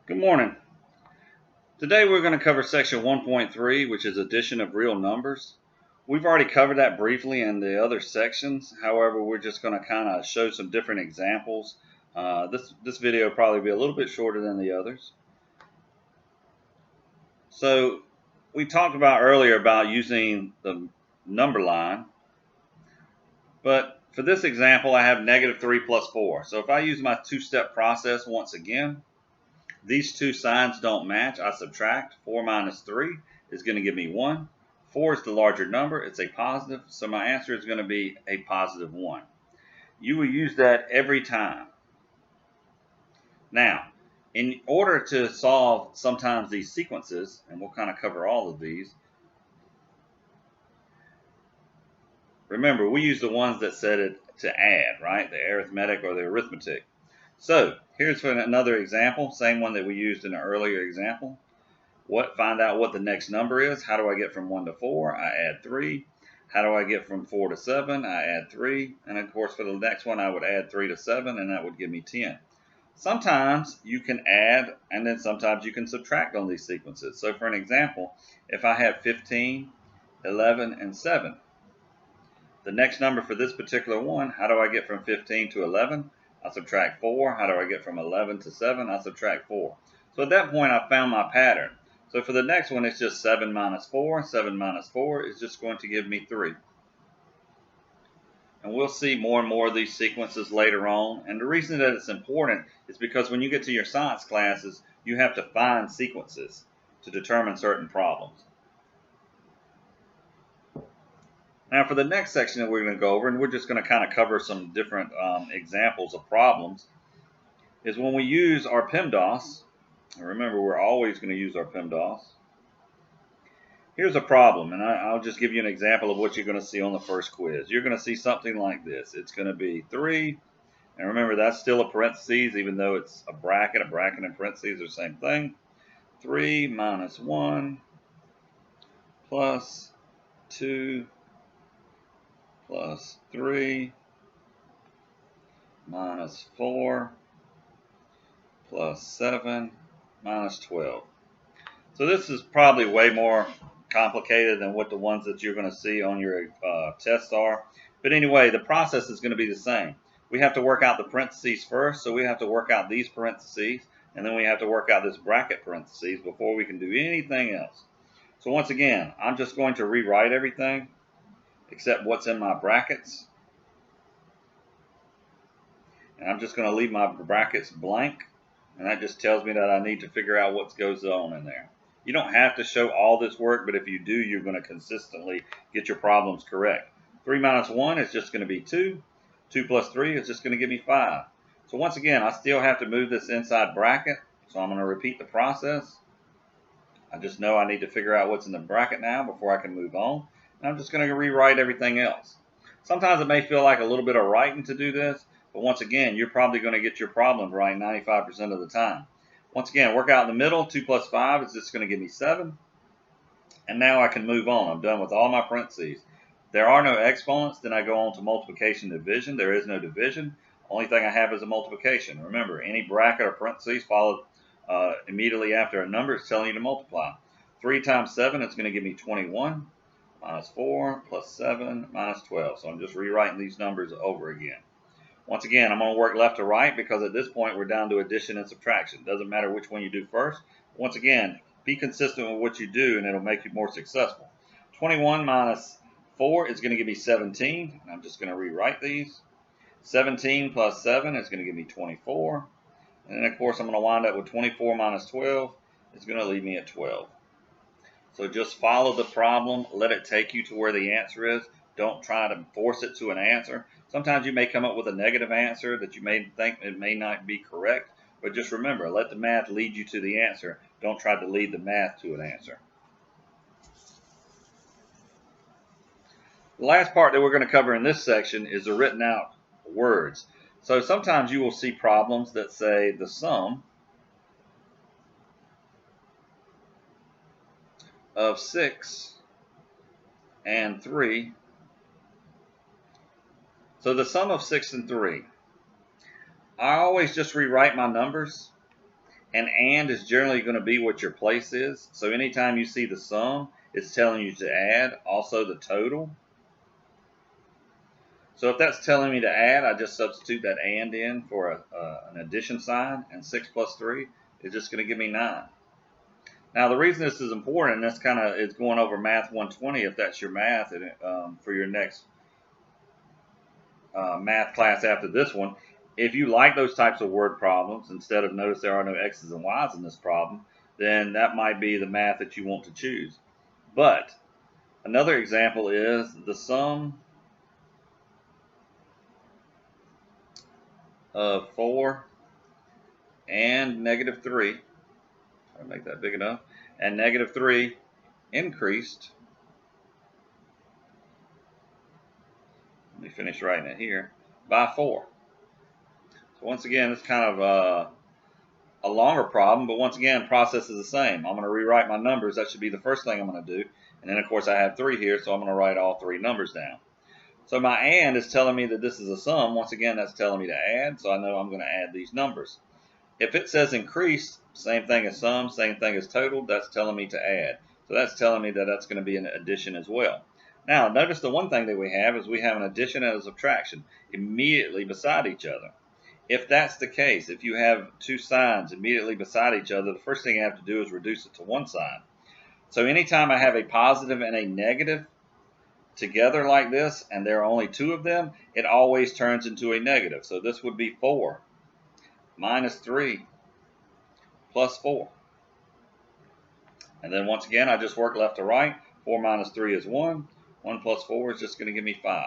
Good morning. Today we're going to cover section 1.3, which is addition of real numbers. We've already covered that briefly in the other sections. However, we're just going to kind of show some different examples. This video will probably be a little bit shorter than the others. So we talked about earlier about using the number line. But for this example, I have -3 plus 4. So if I use my two-step process once again, these two signs don't match. I subtract. 4 minus 3 is going to give me 1. 4 is the larger number. It's a positive. So my answer is going to be a positive 1. You will use that every time. Now, in order to solve sometimes these sequences, and we'll kind of cover all of these, remember we use the ones that said it to add, right? The arithmetic or the arithmetic. So here's for another example, same one that we used in an earlier example. Find out what the next number is. How do I get from 1 to 4? I add 3. How do I get from 4 to 7? I add 3. And of course for the next one I would add 3 to 7 and that would give me 10. Sometimes you can add and then sometimes you can subtract on these sequences. So for an example, if I have 15, 11, and 7, the next number for this particular one, how do I get from 15 to 11? I subtract 4. How do I get from 11 to 7? I subtract 4. So at that point I found my pattern. So for the next one, it's just 7 minus 4. 7 minus 4 is just going to give me 3. And we'll see more and more of these sequences later on. And the reason that it's important is because when you get to your science classes, you have to find sequences to determine certain problems. Now for the next section that we're going to go over, and we're just going to kind of cover some different examples of problems, is when we use our PEMDAS. Remember, we're always going to use our PEMDAS. Here's a problem, and I'll just give you an example of what you're going to see on the first quiz. You're going to see something like this. It's going to be 3, and remember that's still a parentheses, even though it's a bracket. A bracket and parentheses are the same thing. 3 minus 1 plus 2 plus 3 minus 4 plus 7 minus 12. So this is probably way more complicated than what the ones that you're going to see on your tests are. But anyway, the process is going to be the same. We have to work out the parentheses first, so we have to work out these parentheses, and then we have to work out this bracket parentheses before we can do anything else. So once again, I'm just going to rewrite everything except what's in my brackets. And I'm just going to leave my brackets blank, and that just tells me that I need to figure out what goes on in there. You don't have to show all this work, but if you do, you're going to consistently get your problems correct. 3 minus 1 is just going to be 2. 2 plus 3 is just going to give me 5. So once again, I still have to move this inside bracket, so I'm going to repeat the process. I just know I need to figure out what's in the bracket now before I can move on. And I'm just going to rewrite everything else. Sometimes it may feel like a little bit of writing to do this, but once again, you're probably going to get your problems right 95% of the time. Once again, work out in the middle. 2 plus 5 is just going to give me 7. And now I can move on. I'm done with all my parentheses. There are no exponents. Then I go on to multiplication and division. There is no division. Only thing I have is a multiplication. Remember, any bracket or parentheses followed immediately after a number is telling you to multiply. 3 times 7 is going to give me 21. Minus 4 plus 7 minus 12. So I'm just rewriting these numbers over again. Once again, I'm going to work left to right because at this point we're down to addition and subtraction. Doesn't matter which one you do first. Once again, be consistent with what you do and it'll make you more successful. 21 minus 4 is going to give me 17. I'm just going to rewrite these. 17 plus 7 is going to give me 24. And then of course I'm going to wind up with 24 minus 12 is going to leave me at 12. So just follow the problem. Let it take you to where the answer is. Don't try to force it to an answer. Sometimes you may come up with a negative answer that you may think it may not be correct, but just remember, let the math lead you to the answer. Don't try to lead the math to an answer. The last part that we're going to cover in this section is the written out words. So sometimes you will see problems that say the sum of 6 and 3. So the sum of 6 and 3. I always just rewrite my numbers, and is generally going to be what your place is. So anytime you see the sum, it's telling you to add also the total. So if that's telling me to add, I just substitute that and in for an addition sign, and 6 plus 3 is just going to give me 9. Now the reason this is important, and that's kind of is going over Math 120 if that's your math for your next math class after this one. If you like those types of word problems, instead of notice there are no x's and y's in this problem, then that might be the math that you want to choose. But another example is the sum of 4 and negative 3. I'll make that big enough. And negative 3 increased. Let me finish writing it here. By 4. So once again, it's kind of a longer problem, but once again, process is the same. I'm going to rewrite my numbers. That should be the first thing I'm going to do. And then, of course, I have 3 here, so I'm going to write all 3 numbers down. So my and is telling me that this is a sum. Once again, that's telling me to add, so I know I'm going to add these numbers. If it says increase, same thing as sum, same thing as total, that's telling me to add. So that's telling me that that's going to be an addition as well. Now, notice the one thing that we have is we have an addition and a subtraction immediately beside each other. If that's the case, if you have 2 signs immediately beside each other, the first thing you have to do is reduce it to one sign. So anytime I have a positive and a negative together like this, and there are only 2 of them, it always turns into a negative. So this would be 4 minus 3 plus 4. And then once again, I just work left to right. 4 minus 3 is 1. 1 plus 4 is just going to give me 5.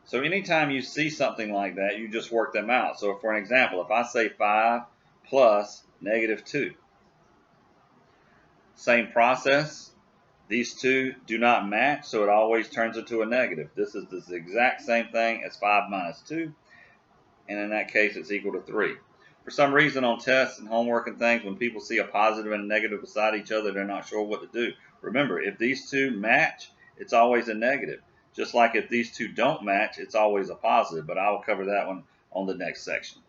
So anytime you see something like that, you just work them out. So for an example, if I say 5 plus negative 2, same process. These 2 do not match, so it always turns into a negative. This is the exact same thing as 5 minus 2, and in that case, it's equal to 3. For some reason on tests and homework and things, when people see a positive and a negative beside each other, they're not sure what to do. Remember, if these 2 match, it's always a negative. Just like if these 2 don't match, it's always a positive, but I will cover that one on the next section.